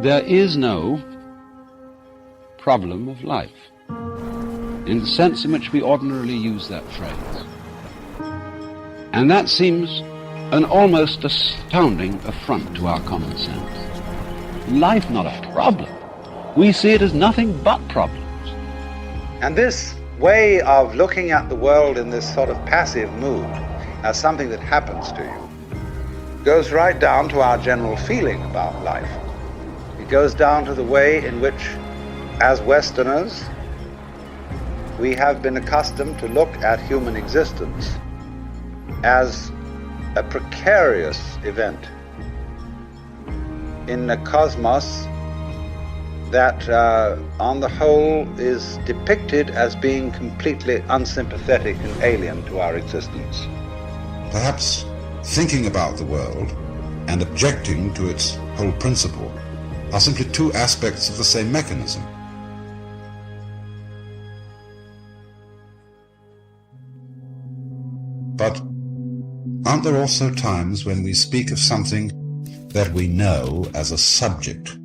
There is no problem of life, in the sense in which we ordinarily use that phrase. And that seems an almost astounding affront to our common sense. Life not a problem. We see it as nothing but problems. And this way of looking at the world in this sort of passive mood, as something that happens to you, goes right down to our general feeling about life. It goes down to the way in which, as Westerners, we have been accustomed to look at human existence as a precarious event in a cosmos that, on the whole, is depicted as being completely unsympathetic and alien to our existence. Perhaps thinking about the world and objecting to its whole principle are simply two aspects of the same mechanism. But aren't there also times when we speak of something that we know as a subject?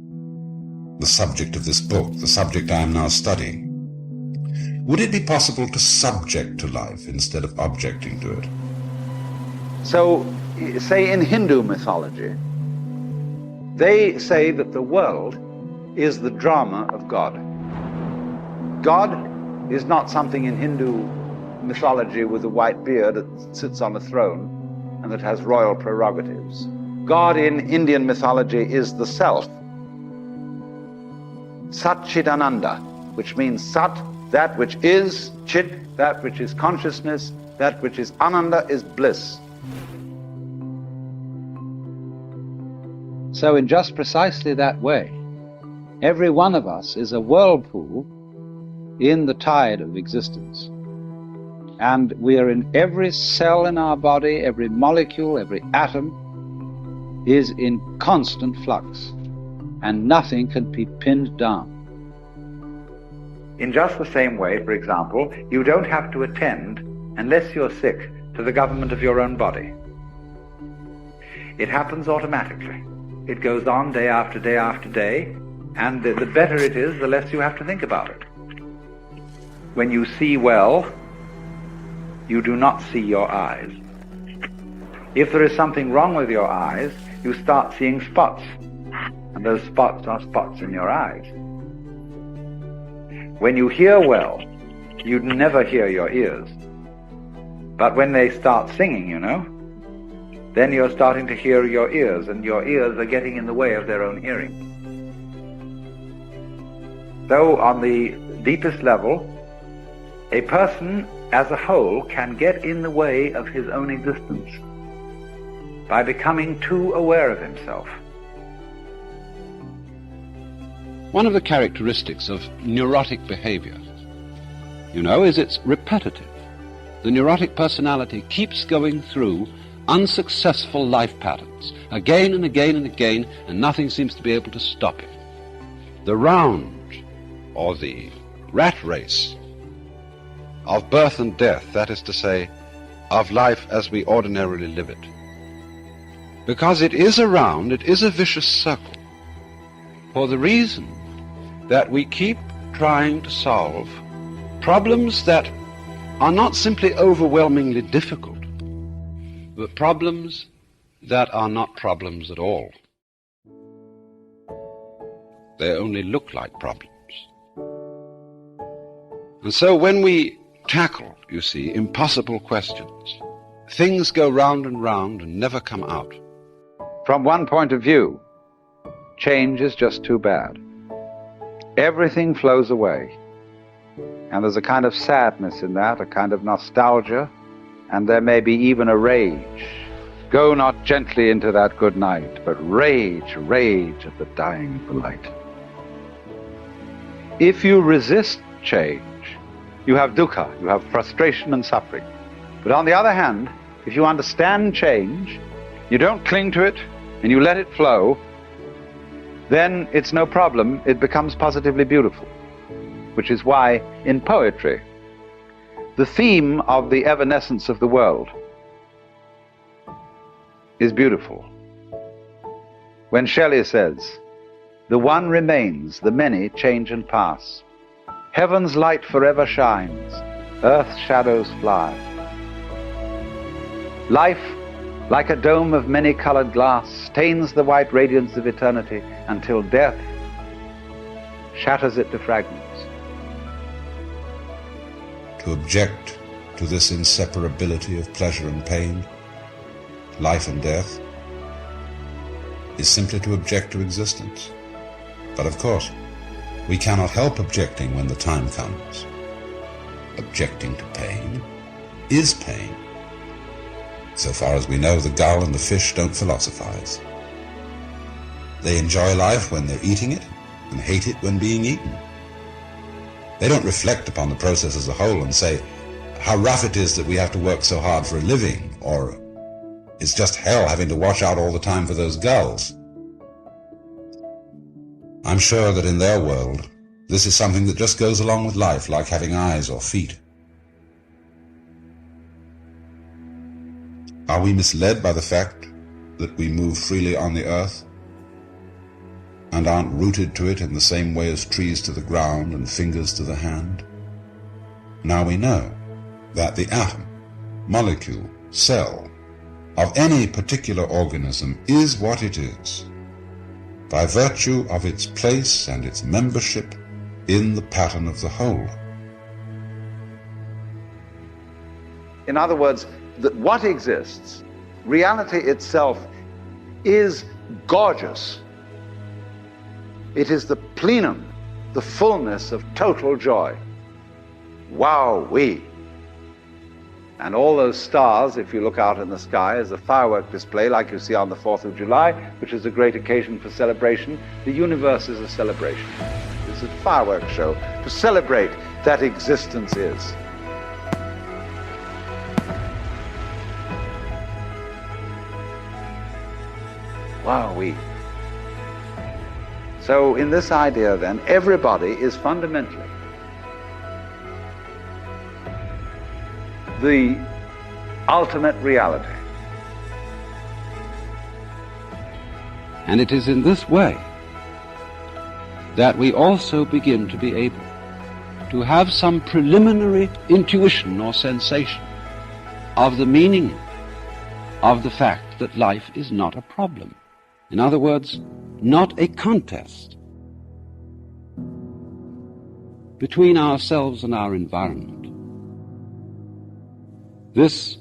The subject of this book, the subject I am now studying. Would it be possible to subject to life instead of objecting to it? So, say in Hindu mythology, they say that the world is the drama of God. God is not something in Hindu mythology with a white beard that sits on a throne and that has royal prerogatives. God in Indian mythology is the self, Satchidananda, which means Sat, that which is, Chit, that which is consciousness, that which is Ananda is bliss. So in just precisely that way, every one of us is a whirlpool in the tide of existence. And we are in every cell in our body, every molecule, every atom is in constant flux, and nothing can be pinned down. In just the same way, for example, you don't have to attend, unless you're sick, to the government of your own body. It happens automatically. It goes on day after day after day, and the better it is, the less you have to think about it. When you see well, you do not see your eyes. If there is something wrong with your eyes, you start seeing spots, and those spots are spots in your eyes. When you hear well, you'd never hear your ears. But when they start singing, you know, then you're starting to hear your ears, and your ears are getting in the way of their own hearing. So on the deepest level, a person as a whole can get in the way of his own existence by becoming too aware of himself. One of the characteristics of neurotic behavior, is it's repetitive. The neurotic personality keeps going through unsuccessful life patterns again and again and again, and nothing seems to be able to stop it. The round, or the rat race, of birth and death, that is to say, of life as we ordinarily live it. Because it is a round, it is a vicious circle, for the reason that we keep trying to solve problems that are not simply overwhelmingly difficult, but problems that are not problems at all. They only look like problems. And so when we tackle, you see, impossible questions, things go round and round and never come out. From one point of view, change is just too bad. Everything flows away. And there's a kind of sadness in that, a kind of nostalgia, and there may be even a rage. Go not gently into that good night, but rage, rage at the dying of the light. If you resist change, you have dukkha, you have frustration and suffering. But on the other hand, if you understand change, you don't cling to it, and you let it flow, then it's no problem, it becomes positively beautiful. Which is why, in poetry, the theme of the evanescence of the world is beautiful. When Shelley says, The one remains, the many change and pass. Heaven's light forever shines, earth's shadows fly. Life, like a dome of many-colored glass, stains the white radiance of eternity until death shatters it to fragments. To object to this inseparability of pleasure and pain, life and death, is simply to object to existence. But of course, we cannot help objecting when the time comes. Objecting to pain is pain. So far as we know, the gull and the fish don't philosophize. They enjoy life when they're eating it and hate it when being eaten. They don't reflect upon the process as a whole and say how rough it is that we have to work so hard for a living, or it's just hell having to watch out all the time for those gulls. I'm sure that in their world, this is something that just goes along with life, like having eyes or feet. Are we misled by the fact that we move freely on the earth and aren't rooted to it in the same way as trees to the ground and fingers to the hand? Now we know that the atom, molecule, cell of any particular organism is what it is by virtue of its place and its membership in the pattern of the whole. In other words, that what exists, reality itself, is gorgeous. It is the plenum, the fullness of total joy. Wow-wee. And all those stars, if you look out in the sky, as a firework display like you see on the 4th of July, which is a great occasion for celebration. The universe is a celebration. It's a fireworks show to celebrate that existence is. Wow-wee. So in this idea then, everybody is fundamentally the ultimate reality. And it is in this way that we also begin to be able to have some preliminary intuition or sensation of the meaning of the fact that life is not a problem. In other words, not a contest between ourselves and our environment. This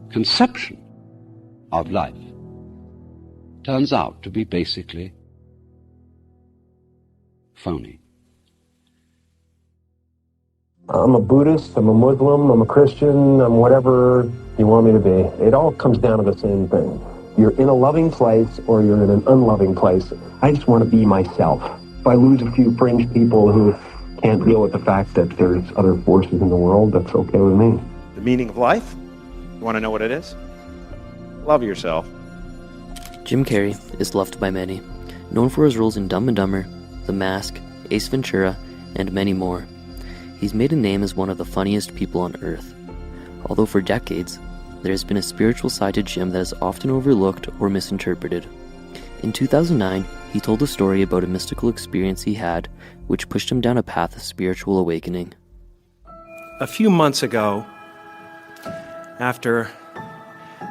conception of life turns out to be basically phony. I'm a Buddhist, I'm a Muslim, I'm a Christian, I'm whatever you want me to be. It all comes down to the same thing. You're in a loving place or you're in an unloving place. I just want to be myself. If I lose a few fringe people who can't deal with the fact that there's other forces in the world, that's okay with me. The meaning of life? You want to know what it is? Love yourself. Jim Carrey is loved by many, known for his roles in Dumb and Dumber, The Mask, Ace Ventura, and many more. He's made a name as one of the funniest people on earth. Although for decades, there has been a spiritual side to Jim that is often overlooked or misinterpreted. In 2009, he told a story about a mystical experience he had, which pushed him down a path of spiritual awakening. A few months ago, after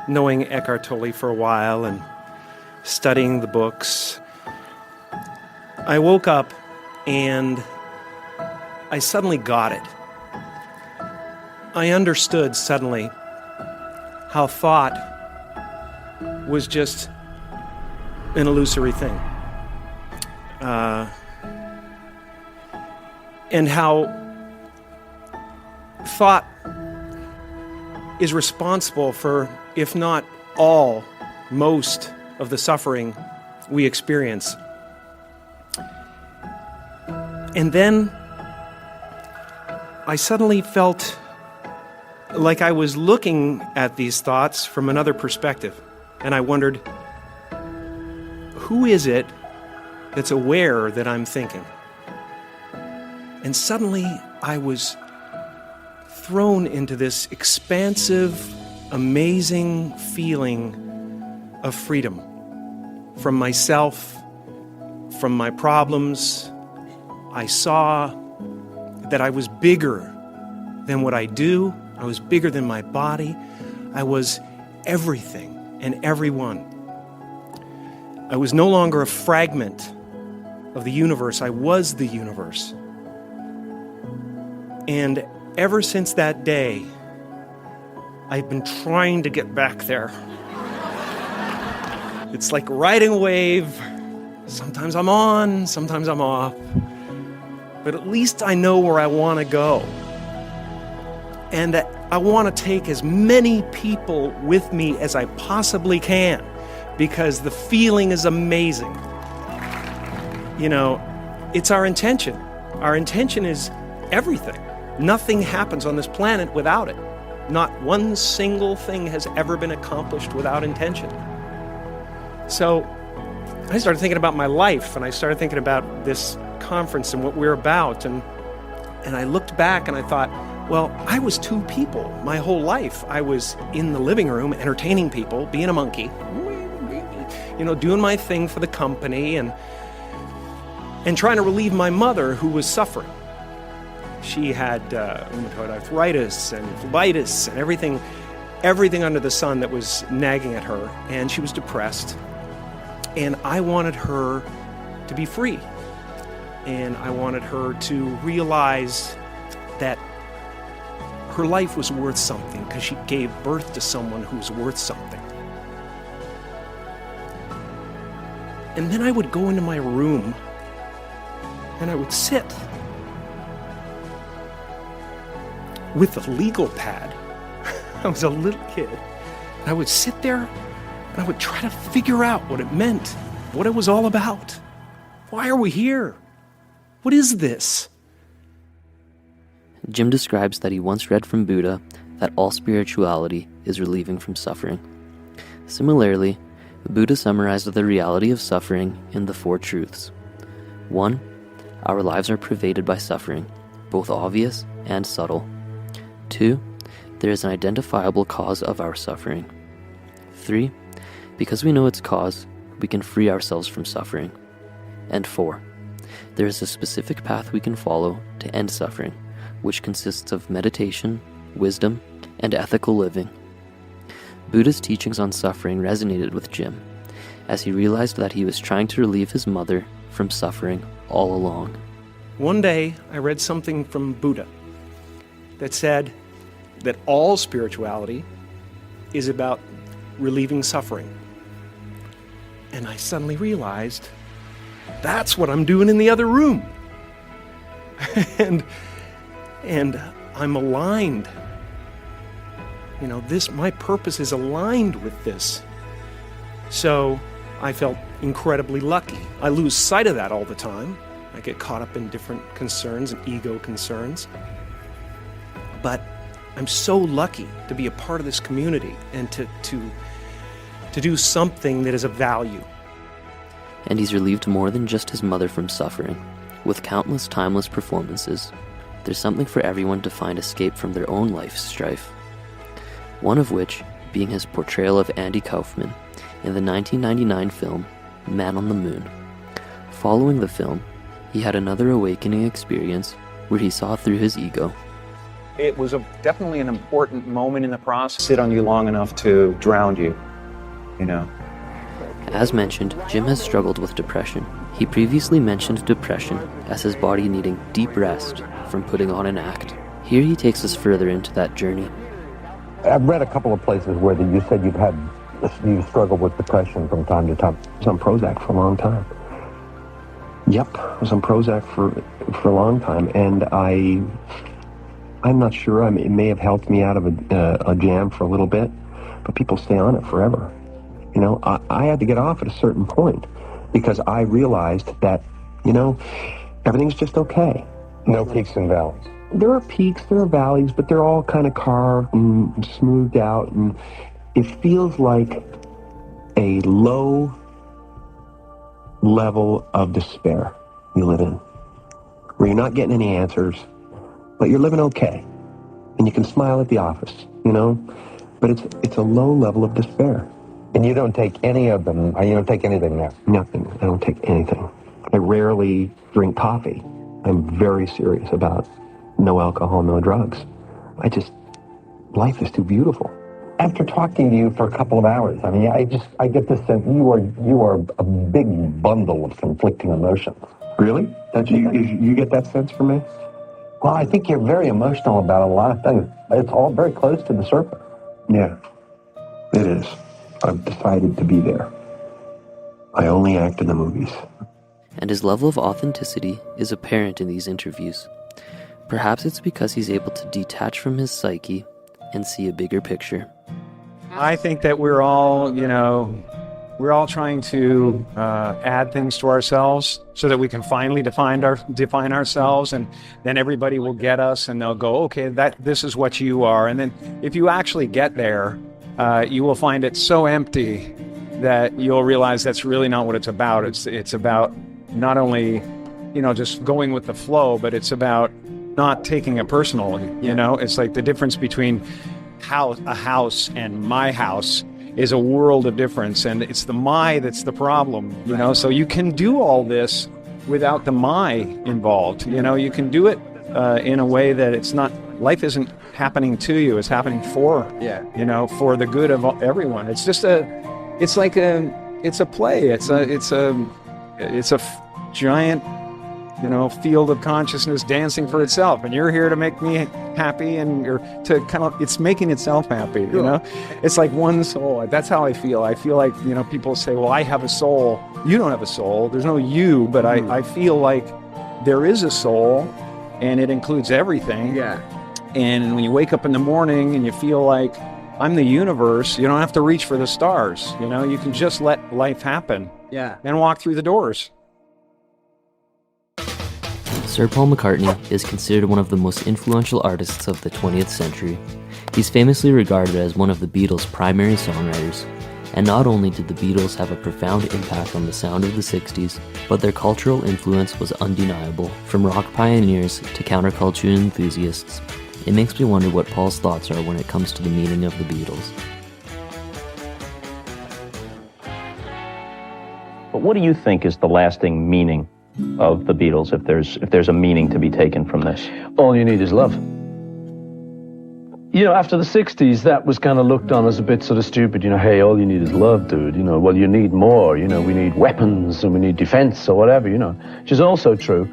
knowing Eckhart Tolle for a while and studying the books, I woke up and I suddenly got it. I understood suddenly how thought was just an illusory thing. And how thought is responsible for, if not all, most of the suffering we experience. And then I suddenly felt like I was looking at these thoughts from another perspective. And I wondered, who is it that's aware that I'm thinking? And suddenly I was thrown into this expansive, amazing feeling of freedom from myself from my problems. I saw that I was bigger than what I do. I was bigger than my body. I was everything and everyone. I was no longer a fragment of the universe. I was the universe. And ever since that day, I've been trying to get back there. It's like riding a wave. Sometimes I'm on, sometimes I'm off. But at least I know where I want to go. And I want to take as many people with me as I possibly can, because the feeling is amazing. You know, it's our intention. Our intention is everything. Nothing happens on this planet without it. Not one single thing has ever been accomplished without intention. So I started thinking about my life, and I started thinking about this conference and what we're about, and I looked back and I thought, well, I was two people my whole life. I was in the living room entertaining people, being a monkey, you know, doing my thing for the company and trying to relieve my mother, who was suffering. She had rheumatoid arthritis and phlebitis and everything under the sun that was nagging at her, and she was depressed. And I wanted her to be free. And I wanted her to realize that her life was worth something because she gave birth to someone who was worth something. And then I would go into my room and I would sit with a legal pad. I was a little kid. And I would sit there and I would try to figure out what it meant, what it was all about. Why are we here? What is this? Jim describes that he once read from Buddha that all spirituality is relieving from suffering. Similarly, Buddha summarized the reality of suffering in the Four Truths. 1. Our lives are pervaded by suffering, both obvious and subtle. 2. There is an identifiable cause of our suffering. 3. Because we know its cause, we can free ourselves from suffering. And 4. There is a specific path we can follow to end suffering, which consists of meditation, wisdom, and ethical living. Buddha's teachings on suffering resonated with Jim, as he realized that he was trying to relieve his mother from suffering all along. One day, I read something from Buddha that said that all spirituality is about relieving suffering. And I suddenly realized that's what I'm doing in the other room. and I'm aligned. You know, my purpose is aligned with this. So I felt incredibly lucky. I lose sight of that all the time. I get caught up in different concerns and ego concerns. But I'm so lucky to be a part of this community and to do something that is of value. And he's relieved more than just his mother from suffering. With countless timeless performances, there's something for everyone to find escape from their own life's strife. One of which being his portrayal of Andy Kaufman in the 1999 film Man on the Moon. Following the film, he had another awakening experience where he saw through his ego. It was definitely an important moment in the process. Sit on you long enough to drown you, you know. As mentioned, Jim has struggled with depression. He previously mentioned depression as his body needing deep rest from putting on an act. Here he takes us further into that journey. I've read a couple of places where you said you struggled with depression from time to time. I was on Prozac for a long time. Yep, I was on Prozac for a long time, and I'm not sure. I mean, it may have helped me out of a jam for a little bit, but people stay on it forever. You know, I had to get off at a certain point because I realized that, you know, everything's just okay. No peaks and valleys. There are peaks, there are valleys, but they're all kind of carved and smoothed out, and it feels like a low level of despair you live in, where you're not getting any answers, but you're living okay, and you can smile at the office, you know, but it's a low level of despair. And you don't take any of them, you don't take anything now? Nothing. I don't take anything. I rarely drink coffee. I'm very serious about no alcohol, no drugs. Life is too beautiful. After talking to you for a couple of hours, I mean, I get this sense you are a big bundle of conflicting emotions. Really? You get that sense from me? Well, I think you're very emotional about a lot of things. It's all very close to the surface. Yeah, it is. I've decided to be there. I only act in the movies. And his level of authenticity is apparent in these interviews. Perhaps it's because he's able to detach from his psyche and see a bigger picture. I think that we're all trying to add things to ourselves so that we can finally define ourselves, and then everybody will get us and they'll go, okay, this is what you are. And then if you actually get there, you will find it so empty that you'll realize that's really not what it's about. It's about not only, just going with the flow, but it's about not taking it personally. It's like the difference between a house and my house is a world of difference, and it's the my that's the problem. So you can do all this without the my involved. You can do it in a way that it's not, life isn't happening to you, it's happening for the good of everyone. It's just it's a play. It's a giant field of consciousness dancing for itself, and you're here to make me happy, and it's making itself happy. It's like one soul. That's how I feel. I feel like people say, well, I have a soul. You don't have a soul. There's no you, but I feel like there is a soul, and it includes everything. Yeah. And when you wake up in the morning and you feel like I'm the universe, you don't have to reach for the stars. You can just let life happen. Yeah. And walk through the doors. Sir Paul McCartney is considered one of the most influential artists of the 20th century. He's famously regarded as one of the Beatles' primary songwriters. And not only did the Beatles have a profound impact on the sound of the 60s, but their cultural influence was undeniable. From rock pioneers to counterculture enthusiasts, it makes me wonder what Paul's thoughts are when it comes to the meaning of the Beatles. But what do you think is the lasting meaning of the Beatles, if there's a meaning to be taken from this? All you need is love. After the 60s, that was kind of looked on as a bit sort of stupid. Hey, all you need is love, dude. Well, you need more. We need weapons and we need defense or whatever, which is also true.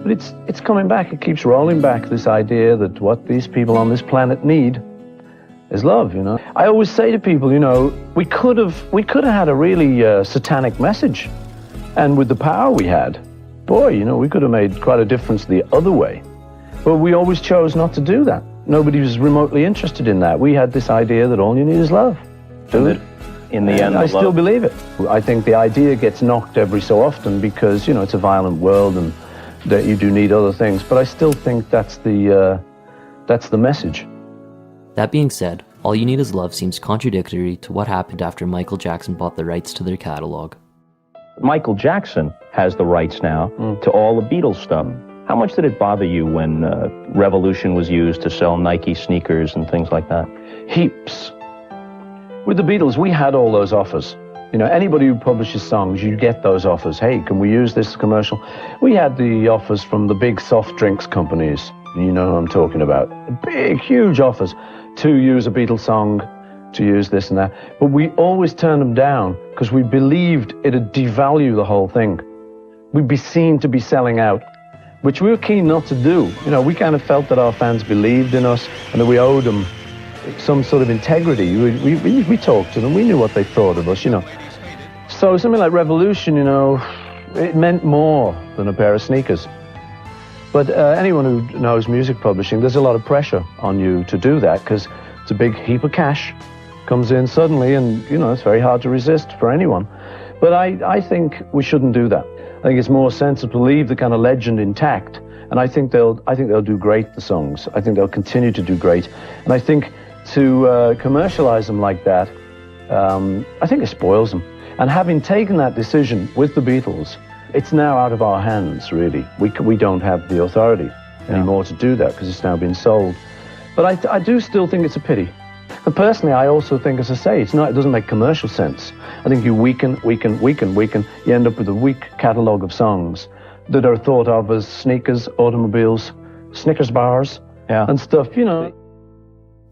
But it's coming back. It keeps rolling back, this idea that what these people on this planet need is love, I always say to people, we could have had a really satanic message. And with the power we had, boy, we could have made quite a difference the other way. But we always chose not to do that. Nobody was remotely interested in that. We had this idea that all you need is love. Dude. In the end, I still believe it. I think the idea gets knocked every so often because, it's a violent world and that you do need other things. But I still think that's the message. That being said, All You Need Is Love seems contradictory to what happened after Michael Jackson bought the rights to their catalog. Michael Jackson has the rights now to all the Beatles stuff. How much did it bother you when Revolution was used to sell Nike sneakers and things like that? Heaps. With the Beatles, we had all those offers. Anybody who publishes songs, you get those offers. Hey, can we use this commercial? We had the offers from the big soft drinks companies. You know who I'm talking about. Big, huge offers to use a Beatles song, to use this and that. But we always turned them down because we believed it'd devalue the whole thing. We'd be seen to be selling out, which we were keen not to do. We kind of felt that our fans believed in us and that we owed them some sort of integrity. We talked to them. We knew what they thought of us, So something like Revolution, it meant more than a pair of sneakers. But anyone who knows music publishing, there's a lot of pressure on you to do that because it's a big heap of cash comes in suddenly, and it's very hard to resist for anyone. But I think we shouldn't do that. I think it's more sensible to leave the kind of legend intact, and I think they'll do great, the songs. I think they'll continue to do great, and I think to commercialize them like that, I think it spoils them. And having taken that decision with the Beatles, it's now out of our hands, really. We don't have the authority anymore to do that because it's now been sold. But I do still think it's a pity. And personally, I also think, as I say, it doesn't make commercial sense. I think you weaken, you end up with a weak catalogue of songs that are thought of as sneakers, automobiles, Snickers bars, and stuff, you know.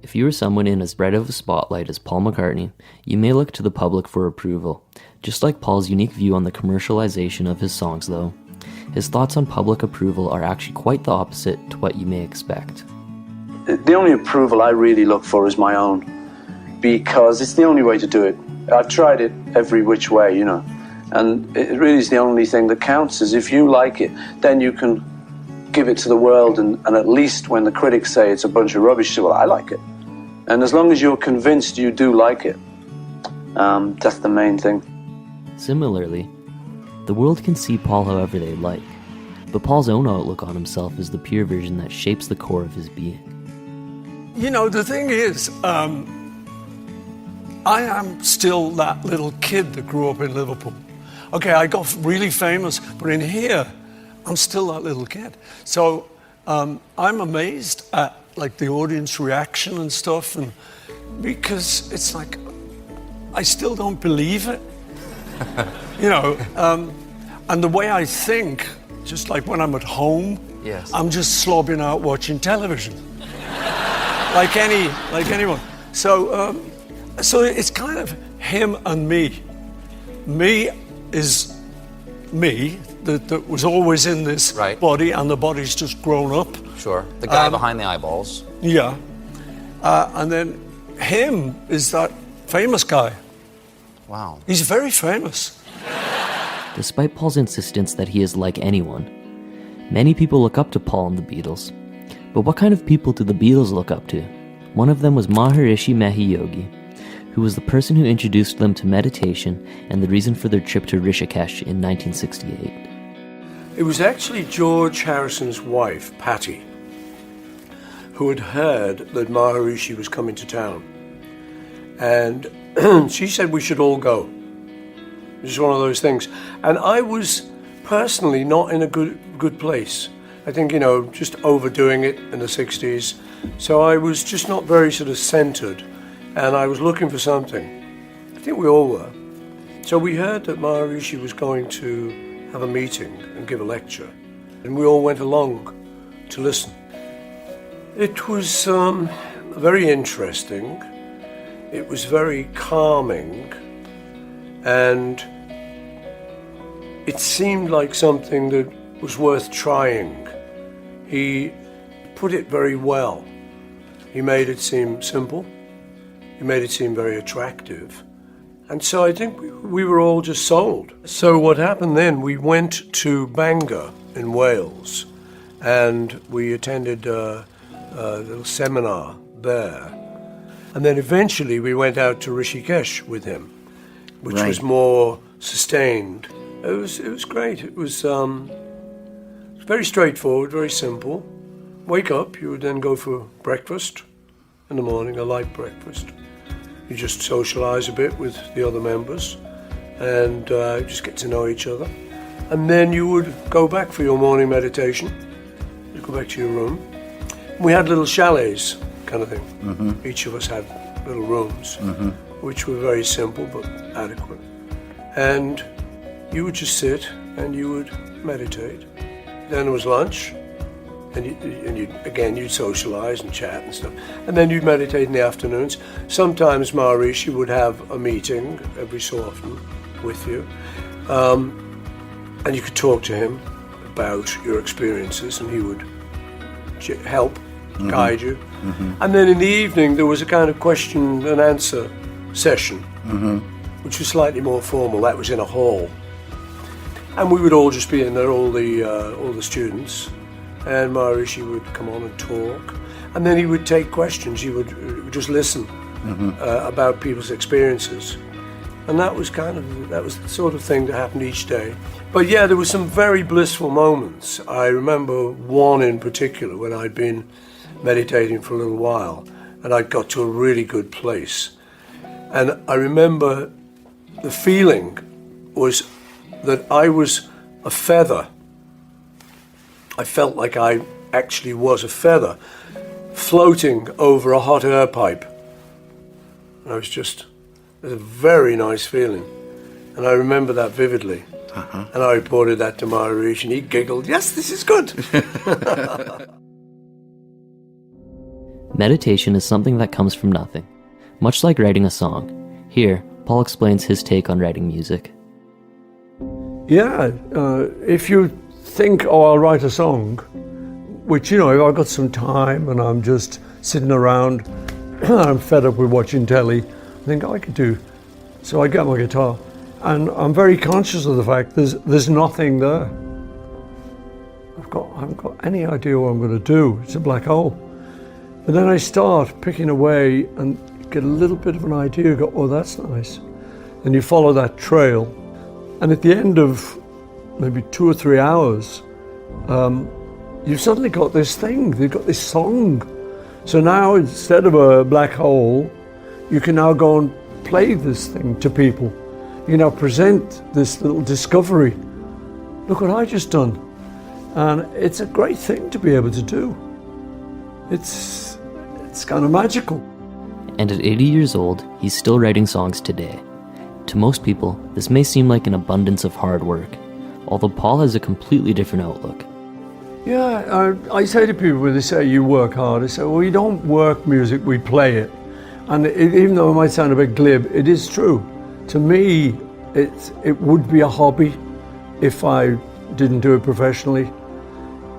If you are someone in as bright of a spotlight as Paul McCartney, you may look to the public for approval. Just like Paul's unique view on the commercialization of his songs, though, his thoughts on public approval are actually quite the opposite to what you may expect. The only approval I really look for is my own, because it's the only way to do it. I've tried it every which way, you know, and it really is the only thing that counts. Is if you like it, then you can give it to the world, and at least when the critics say it's a bunch of rubbish, you say, well, I like it. And as long as you're convinced you do like it, that's the main thing. Similarly, the world can see Paul however they like, but Paul's own outlook on himself is the pure version that shapes the core of his being. You know, the thing is, I am still that little kid that grew up in Liverpool. Okay, I got really famous, but in here, I'm still that little kid. So I'm amazed at like the audience reaction and stuff, and because it's like, I still don't believe it. You know, and the way I think, just like when I'm at home, yes, I'm just slobbing out watching television. like anyone. So it's kind of him and me. Me is me that was always in this body, and the body's just grown up. Sure, the guy behind the eyeballs. Yeah, and then him is that famous guy. Wow. He's very famous. Despite Paul's insistence that he is like anyone, many people look up to Paul and the Beatles. But what kind of people do the Beatles look up to? One of them was Maharishi Mahesh Yogi, who was the person who introduced them to meditation and the reason for their trip to Rishikesh in 1968. It was actually George Harrison's wife, Patty, who had heard that Maharishi was coming to town. And she said we should all go. It was one of those things. And I was personally not in a good place. I think, you know, just overdoing it in the 60s. So I was just not very sort of centered. And I was looking for something. I think we all were. So we heard that Maharishi was going to have a meeting and give a lecture. And we all went along to listen. It was very interesting. It was very calming, and it seemed like something that was worth trying. He put it very well. He made it seem simple. He made it seem very attractive. And so I think we were all just sold. So what happened then, we went to Bangor in Wales, and we attended a little seminar there. And then eventually we went out to Rishikesh with him, which was more sustained. It was great. It was very straightforward, very simple. Wake up, you would then go for breakfast in the morning, a light breakfast. You just socialize a bit with the other members and just get to know each other. And then you would go back for your morning meditation. You'd go back to your room. We had little chalets, kind of thing. Mm-hmm. Each of us had little rooms, which were very simple but adequate. And you would just sit and you would meditate. Then there was lunch, and you'd socialize and chat and stuff. And then you'd meditate in the afternoons. Sometimes Maharishi would have a meeting every so often with you, and you could talk to him about your experiences, and he would help guide you. And then in the evening there was a kind of question and answer session, which was slightly more formal. That was in a hall, and we would all just be in there, all the students, and Maharishi would come on and talk, and then he would take questions. He would just listen about people's experiences, and that was the sort of thing that happened each day. But yeah, there were some very blissful moments. I remember one in particular when I'd been meditating for a little while, and I got to a really good place. And I remember the feeling was that I was a feather. I felt like I actually was a feather floating over a hot air pipe. And it was a very nice feeling. And I remember that vividly. And I reported that to Maharishi, and he giggled, yes, this is good. Meditation is something that comes from nothing, much like writing a song. Here, Paul explains his take on writing music. Yeah, if you think, oh, I'll write a song, which, you know, if I've got some time and I'm just sitting around, I'm fed up with watching telly, I think I could do. So I get my guitar, and I'm very conscious of the fact there's nothing there. I haven't got any idea what I'm going to do. It's a black hole. But then I start picking away and get a little bit of an idea. You go, oh, that's nice. And you follow that trail. And at the end of maybe 2 or 3 hours, you've suddenly got this thing. You've got this song. So now, instead of a black hole, you can now go and play this thing to people. You now present this little discovery. Look what I just done. And it's a great thing to be able to do. It's kind of magical. And at 80 years old, he's still writing songs today. To most people, this may seem like an abundance of hard work, although Paul has a completely different outlook. Yeah, I say to people when they say you work hard, I say, well, we don't work music, we play it. And even though it might sound a bit glib, it is true. To me, it would be a hobby if I didn't do it professionally.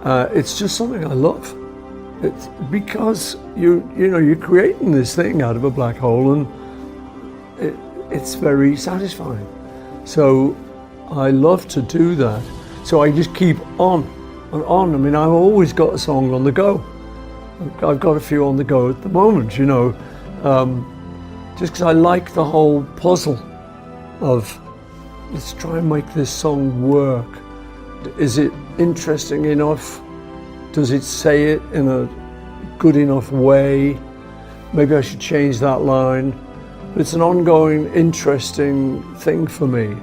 It's just something I love. It's because you're creating this thing out of a black hole, and it's very satisfying. So I love to do that. So I just keep on and on. I mean, I've always got a song on the go. I've got a few on the go at the moment, you know, just because I like the whole puzzle of, let's try and make this song work. Is it interesting enough? Does it say it in a good enough way? Maybe I should change that line. But it's an ongoing, interesting thing for me.